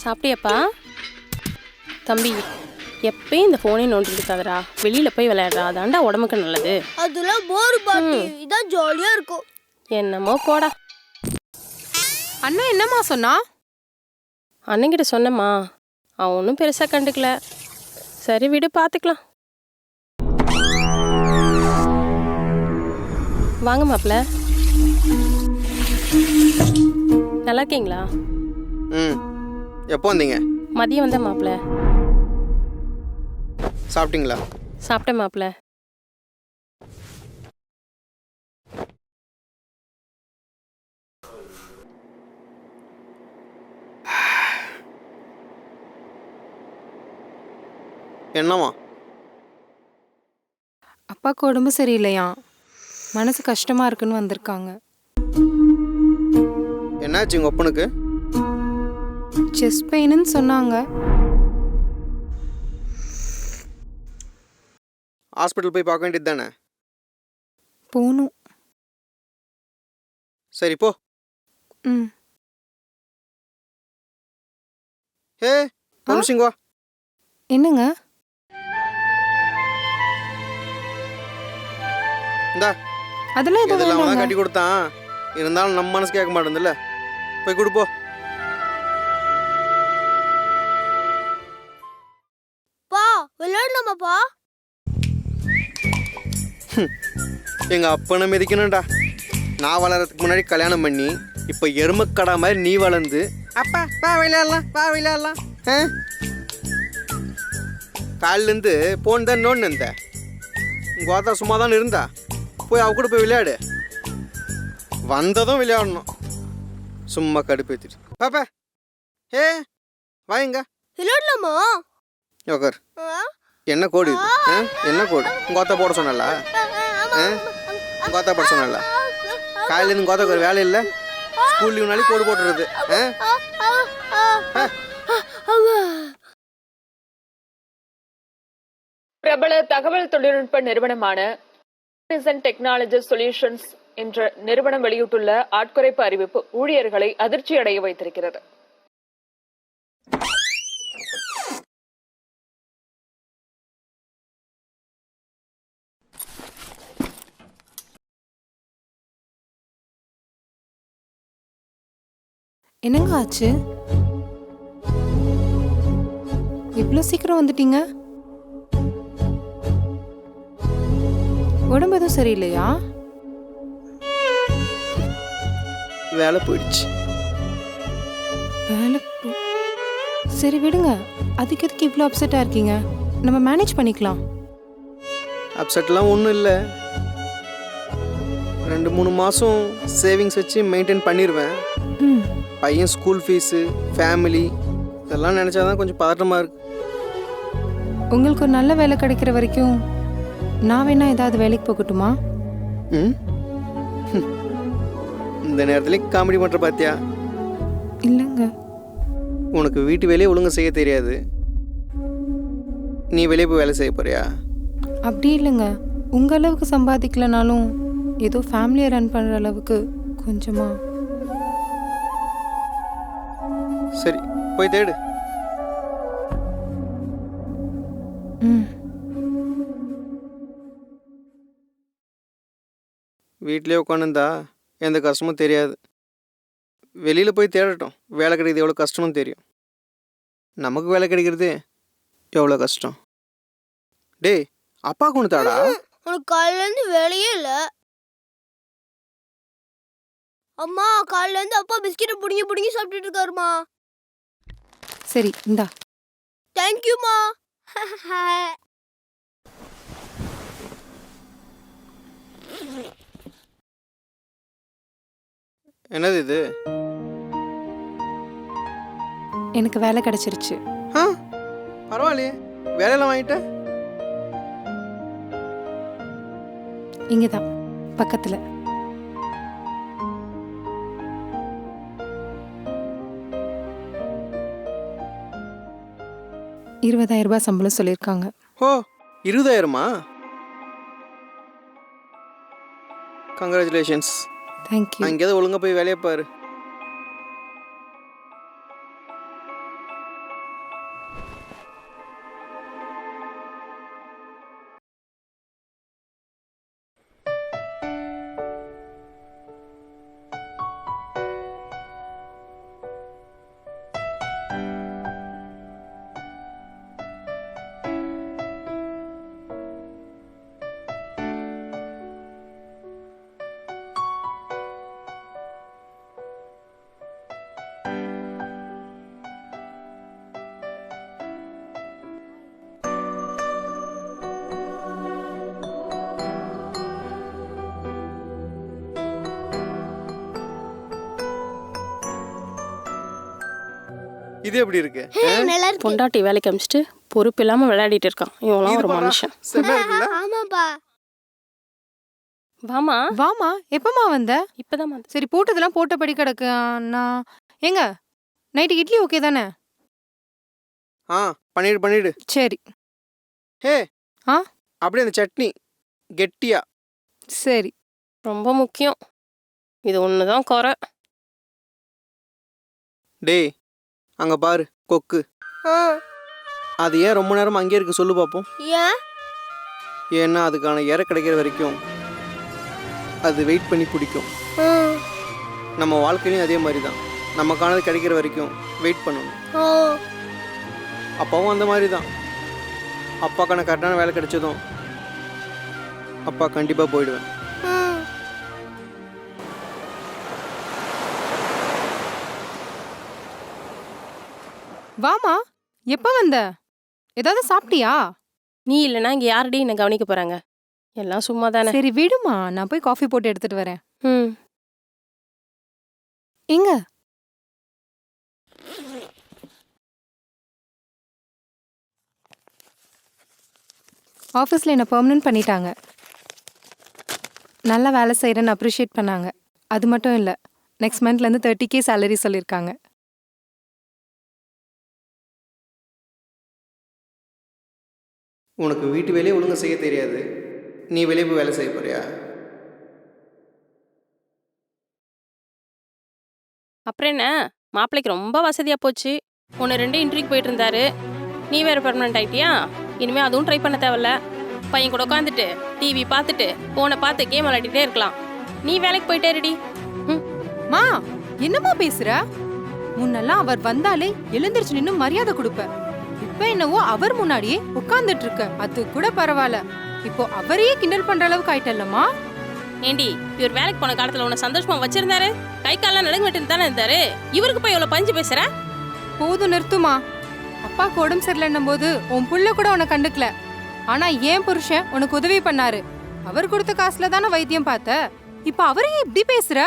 சாப்பிட்டியாப்பா? தம்பி, எப்பயும் இந்த ஃபோனே நோண்டிட்டு இருக்காதடா. வெளியில போய் விளையாடுறா, அதான்டா உடம்புக்கு நல்லது. அதெல்லாம் போர் பாட்டி, இதான் ஜாலியா இருக்கும். என்னமோ போடா. அண்ணா என்னம்மா சொன்னா? அண்ணன்கிட்ட சொன்னம்மா, அவன் ஒன்றும் பெருசாக கண்டுக்கல. சரி விடு, பார்த்துக்கலாம். வாங்க மாப்பிள்ள. நல்லா இருக்கீங்களா? எப்போ வந்தீங்க? மதியம் வந்தேன் மாப்பிள்ள. சாப்பிட்டீங்களா? சாப்பிட்டேன் மாப்பிள்ள. என்னம்மா? அப்பாவுக்கு உடம்பு சரியில்லையா, மனசு கஷ்டமா இருக்குன்னு வந்திருக்காங்க. என்னாச்சு உங்கள் அப்பனுக்கு? செஸ்ட் பெயின்னு சொன்னாங்க. ஹாஸ்பிட்டல் போய் பார்க்க வேண்டியது தானே? போகணும். சரி போ. ம். ஹே நிமிஷங்க வா. என்னங்க? இந்தா அதெல்லாம் எதுவும் இதெல்லாம் அவன் வேண்டாங்க. கட்டி கொடுத்தான். இருந்தாலும் நம்ம மனசு கேட்க மாட்டேங்குதுல்ல. போய் கொடுப்போ. பா விளையாடலாமாப்பா? எங்கள் அப்பனை மிதிக்கணும்டா. நான் வளர்கிறதுக்கு முன்னாடி கல்யாணம் பண்ணி இப்போ எருமக்கடா மாதிரி நீ வளர்ந்து அப்பா வா விளையாடலாம் வா விளையாடலாம். காலிலேருந்து போன் தான் நோன்னு இருந்தேன். உங்கள் வாத்தா சும்மா தானே இருந்தா. போய் அவ கூட போய் விளையாடு. வந்ததும் விளையாடணும். சும்மா கடுப்பேத்திட்டு பாப்பா. ஏ வாங்க விளையாடலாமா? யோகர் என்ன கோடு இது? என்ன கோடு? உங்கள் வாத்தா போட சொன்னல? உங்கள் வாத்தா போட சொன்னல? காலையிலேருந்து உங்கள் வாத்தாக்கு ஒரு வேலை இல்லை. ஸ்கூல் லீவ் நாளைக்கு கோடு போட்டுறது. பிரபல தகவல் தொழில்நுட்ப நிறுவனமான டெக்னாலஜி சொல்யூஷன்ஸ் என்ற நிறுவனம் வெளியிட்டுள்ள ஆட்குறைப்பு அறிவிப்பு ஊழியர்களை அதிர்ச்சி அடைய வைத்திருக்கிறது. என்னங்க ஆச்சு? இவ்வளோ சீக்கிரம் வந்துட்டீங்க? உடம்பு எதுவும் சரியில்லையா? வேலை போயிடுச்சு. வேலை சரி விடுங்க. அதுக்கு எதுக்கு இவ்வளோ அப்செட்டாக இருக்கீங்க? நம்ம மேனேஜ் பண்ணிக்கலாம். அப்செட்லாம் ஒன்றும் இல்லை. 2-3 மாதம் சேவிங்ஸ் வச்சு மெயின்டைன் பண்ணிடுவேன். ம். பையன் ஸ்கூல் ஃபீஸு, ஃபேமிலி இதெல்லாம் நினச்சா தான் கொஞ்சம் பதட்டமாக இருக்கு. உங்களுக்கு ஒரு நல்ல வேலை கிடைக்கிற வரைக்கும் நான் வேணா ஏதாவது வேலைக்கு போகட்டுமா? ம் இந்த நேரத்துலேயும் காமெடி பண்ணுற பார்த்தியா? இல்லைங்க. உனக்கு வீட்டு வேலையை ஒழுங்காக செய்ய தெரியாது. நீ வெளியே போய் வேலை செய்ய போறியா? அப்படி இல்லைங்க. உங்கள் அளவுக்கு சம்பாதிக்கலனாலும் ஏதோ ஃபேமிலியை ரன் பண்ணுற அளவுக்கு கொஞ்சமா. சரி போய் தேடு. ம். வீட்டிலே உட்காந்துருந்தா எந்த கஷ்டமும் தெரியாது. வெளியில் போய் தேடட்டும். வேலை கிடைக்கிறது எவ்வளோ கஷ்டம்னு தெரியும். நமக்கு வேலை கிடைக்கிறது எவ்வளோ கஷ்டம். டேய் அப்பா கொண்டு தாடா. உனக்கு காலையிலேருந்து வேலையே இல்லை. அம்மா காலையிலேருந்து அப்பா பிஸ்கெட்டை பிடுங்கி பிடுங்கி சாப்பிட்டுட்டு இருக்காருமா. சரி இந்தா. தேங்க்யூமா. என்னது இது? எனக்கு வேலை கிடைச்சிருச்சு. பரவாயில்லையே, வேலையெல்லாம் வாங்கிட்ட? இங்கே தான் பக்கத்தில். ₹20,000 சம்பளம் சொல்லியிருக்காங்க. ஓ 20,000மா? கங்க்ராச்சுலேஷன்ஸ். தேங்க்யூ. நான் எங்கேயாவது ஒழுங்காக போய் வேலையை பாரு. இது எப்படி இருக்கு நல்லா இருக்கு பொண்டாட்டி வேலைக்கு அமிச்சிட்டு பொறுப்பு இல்லாமல் விளையாடிட்டு இருக்கான் இவங்களாம் ஒரு மனுஷன். செம்ம இருக்குல்ல ஆமாப்பா வாமா. வாமா, எப்பமா வந்த? இப்பதான் வந்து. சரி, போட்டதெல்லாம் போட்டபடி கிடக்கு. நான் ஏங்க நைட்டு இட்லி ஓகே தானே? ஆ பண்ணிடு சரி. ஹே ஆ? அப்படியே அந்த சட்னி கெட்டியா. சரி. ரொம்ப முக்கியம். இது ஒன்று தான் குறை. டேய் அங்க பாரு கொக்கு. ஆ, அது ஏன் ரொம்ப நேரம் அங்கேயே இருக்கு சொல்லு பார்ப்போம். ஏன் ஏன்னா அதுக்கான இறை கிடைக்கிற வரைக்கும் அது வெயிட் பண்ணி பிடிக்கும். ம், நம்ம வாழ்க்கையிலையும் அதே மாதிரி தான். நமக்கானது கிடைக்கிற வரைக்கும் வெயிட் பண்ணணும். ஓ, அப்பாவும் அந்த மாதிரி தான். அப்பாக்கான கரெக்டான வேலை கிடைச்சதும் அப்பா கண்டிப்பாக போயிடுவேன். ம். வாமா, எப்ப வந்த? ஏதாவது சாப்பிட்டியா? நீ இல்லைன்னா இங்கே யாரடி என்னை கவனிக்க போகிறாங்க? எல்லாம் சும்மா தானே. சரி விடுமா, நான் போய் காஃபி போட்டு எடுத்துட்டு வரேன். ம். எங்க? ஆஃபீஸில் என்னை பெர்மனன்ட் பண்ணிட்டாங்க. நல்லா வேலை செய்கிறேன்னு அப்ரிஷியேட் பண்ணாங்க. அது மட்டும் இல்லை, நெக்ஸ்ட் மந்த்லேருந்து 30K சேலரி சொல்லியிருக்காங்க. உனக்கு வீட்டு வேலையை ஒழுங்கா செய்ய தெரியாது, நீ வெளியே போய் வேலை செய்ய போறியா? அப்புறம் என்ன, மாப்பிள்ளைக்கு ரொம்ப வசதியாக போச்சு. ஒன்று 2 இன்டர்வியூக்கு போயிட்டு இருந்தாரு. நீ வேறு பெர்மனெண்ட் ஆகிட்டியா? இனிமேல் அதுவும் ட்ரை பண்ண தேவையில்ல. பையன் கூட உட்காந்துட்டு டிவி பார்த்துட்டு ஃபோனை பார்த்து கேம் விளையாடிட்டே இருக்கலாம். நீ வேலைக்கு போயிட்டே ரெடி. ம். மா, என்னம்மா பேசுற? முன்னெல்லாம் அவர் வந்தாலே எழுந்திருச்சு நின்னு மரியாதை கொடுப்ப. இப்ப என்னவோ அவர் முன்னாடியே உட்கார்ந்துட்டு இருக்க. அது கூட பரவாயில்ல. இப்போ அவரையே கிண்டல் பண்ற அளவுக்கு ஆயிட்டல்லம்மா. ஏண்டி, இவர் வேலைக்கு போன காலத்தில் உன்னை சந்தோஷமா வச்சிருந்தாரு? கை காலெல்லாம் நடுங்கிட்டு தானே இருந்தாரு. இவருக்கு போய் இவ்வளோ பஞ்சு பேசுற? போதும் நிறுத்துமா. அப்பாக்கு உடம்பு சரியில்லைன்னும் போது உன் புள்ள கூட உன்னை கண்டுக்கல. ஆனா ஏன் புருஷன் உனக்கு உதவி பண்ணாரு. அவர் கொடுத்த காசுல தானே வைத்தியம் பார்த்த. இப்ப அவரையே இப்படி பேசுற?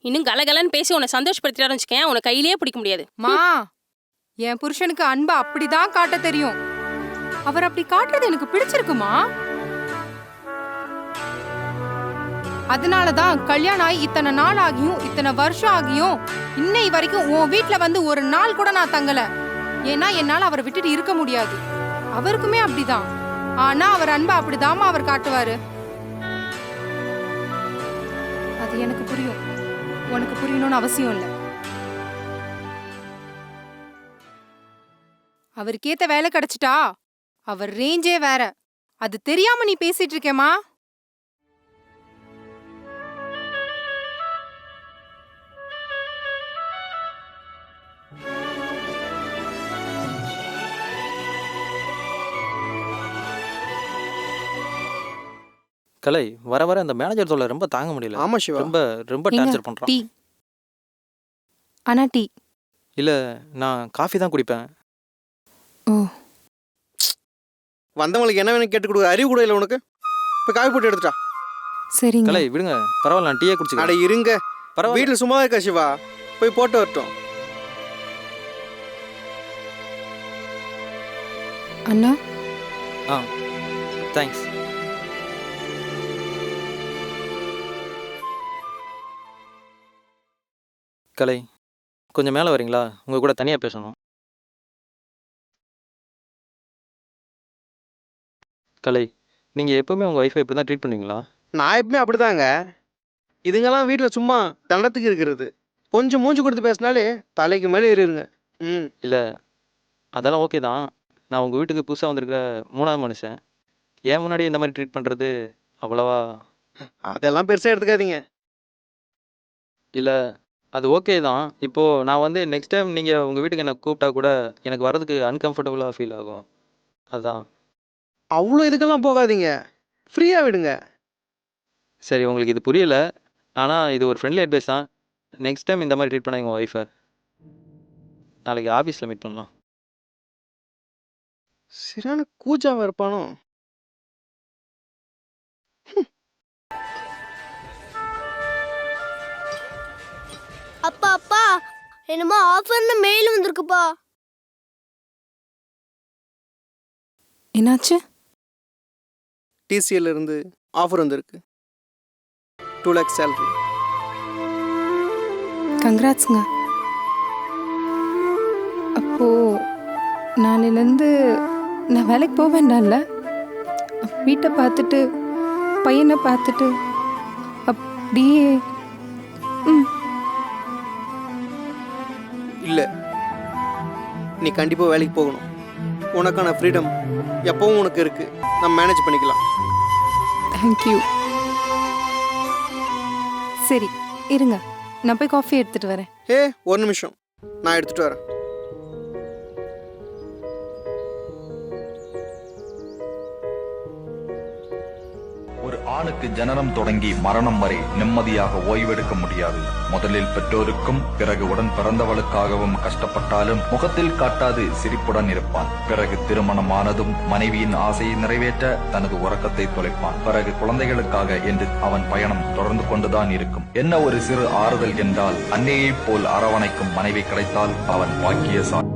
இன்னும் கலகலன்னு பேசி உன்னை சந்தோஷப்படுத்திட்டாருன்னு வச்சுக்கேன், உன்னை கையிலேயே பிடிக்க முடியாது. மா, என் புருஷனுக்கு அன்பை அப்படிதான் காட்ட தெரியும். அவர் அப்படி காட்டுறது எனக்கு பிடிச்சிருக்குமா. அதனாலதான் கல்யாணம் ஆகி இத்தனை நாள் ஆகியும் இத்தனை வருஷம் ஆகியும் இன்னை வரைக்கும் உன் வீட்டுல வந்து ஒரு நாள் கூட நான் தங்கல. ஏன்னா என்னால அவரை விட்டுட்டு இருக்க முடியாது. அவருக்குமே அப்படிதான். ஆனா அவர் அன்பை அப்படிதாமா அவர் காட்டுவாரு. அது எனக்கு புரியும். உனக்கு புரியணும்னு அவசியம் இல்லை. அவருக்கேத்த வேலை கிடைச்சிட்டா அவர் ரேஞ்சே வேற. அது தெரியாம நீ பேசிட்டு இருக்கேமா. கலை வர வர அந்த மேனேஜர் தொல்லை ரொம்ப தாங்க முடியல. ஆமா சிவா. ரொம்ப ரொம்ப ஏங்க, டார்ச்சர் பண்றான். டீ. ஆனா டீ. இல்ல, நான் காஃபி தான் குடிப்பேன். ஓ, வந்தவங்களுக்கு என்ன வேணும் கேட்டு கொடுக்குற அறிவு கூட இல்லை உனக்கு. இப்போ காஃபி போட்டு எடுத்துட்டா. சரிங்க. கலை விடுங்க, பரவாயில்ல, நான் டீயே அட குடிச்சுக்கிறேன். இருங்க, பரவாயில்ல. வீட்டில் சும்மா இருக்கா சிவா, போய் போட்டு வரட்டும். அண்ணா, ஆ தேங்க்ஸ். கலை கொஞ்சம் மேலே வரீங்களா? உங்க கூட தனியாக பேசணும். கலை, நீங்கள் எப்பவுமே உங்கள் ஒய்ஃபை இப்படி தான் ட்ரீட் பண்ணுவீங்களா? நான் எப்பவுமே அப்படிதாங்க. இதுங்கெல்லாம் வீட்டில் சும்மா தண்டத்துக்கு இருக்கிறது. கொஞ்சம் மூஞ்சி கொடுத்து பேசினாலே தலைக்கு மேலே ஏறிடுங்க. ம். இல்லை, அதெல்லாம் ஓகே தான். நான் உங்கள் வீட்டுக்கு புதுசாக வந்திருக்கிற 3ஆவது மனுஷன். ஏன் முன்னாடி இந்த மாதிரி ட்ரீட் பண்ணுறது அவ்வளவா அதெல்லாம் பெருசாக எடுத்துக்காதீங்க. இல்லை, அது ஓகே தான். இப்போது நான் வந்து நெக்ஸ்ட் டைம் நீங்கள் உங்கள் வீட்டுக்கு என்னை கூப்பிட்டா கூட எனக்கு வர்றதுக்கு அன்கம்ஃபர்டபுளாக ஃபீல் ஆகும். அதுதான். அவ்வளோ இதுக்கெல்லாம் போகாதீங்க, ஃப்ரீயாக விடுங்க. சரி, உங்களுக்கு இது புரியல. ஆனால் இது ஒரு ஃப்ரெண்ட்லி அட்வைஸ் தான். நெக்ஸ்ட் டைம் இந்த மாதிரி ட்ரீட் பண்ண எங்கள் ஒய்ஃபை. நாளைக்கு ஆஃபீஸில் மீட் பண்ணலாம். சரியான கூச்சாக இருப்பானோ. அப்பா அப்பா என்னமோ ஆஃபர்னு மெயில் வந்திருக்குப்பா. என்னாச்சு? டிசிஎல் இருந்து ஆஃபர் வந்திருக்கு. 2 lakhs salary. கங்க்ராட்ஸுங்க. அப்போ நாளையிலேருந்து நான் வேலைக்கு போக வேண்டாம்ல? வீட்டை பார்த்துட்டு பையனை பார்த்துட்டு அப்படியே இல்லை, நீ கண்டிப்பாக வேலைக்கு போகணும். உனக்கான ஃப்ரீடம் எப்பவும் உனக்கு இருக்கு. நம்ம மேனேஜ் பண்ணிக்கலாம். தேங்க்யூ. சரி இருங்க, நான் போய் காஃபி எடுத்துட்டு வரேன். ஒரு நிமிஷம், நான் எடுத்துட்டு வரேன். ஒரு ஆணுக்கு ஜனனம் தொடங்கி மரணம் வரை நிம்மதியாக ஓய்வெடுக்க முடியாது. முதலில் பெற்றோருக்கும் பிறகு உடன் பிறந்தவளுக்காகவும் கஷ்டப்பட்டாலும் முகத்தில் காட்டாது சிரிப்புடன் இருப்பான். பிறகு திருமணமானதும் மனைவியின் ஆசையை நிறைவேற்ற தனது உறக்கத்தை தொலைப்பான். பிறகு குழந்தைகளுக்காக என்று அவன் பயணம் தொடர்ந்து கொண்டுதான் இருக்கும். என்ன ஒரு சிறு ஆறுதல் என்றால், அன்னையைப் போல் அரவணைக்கும் மனைவி கிடைத்தால் அவன் பாக்கியசாலி.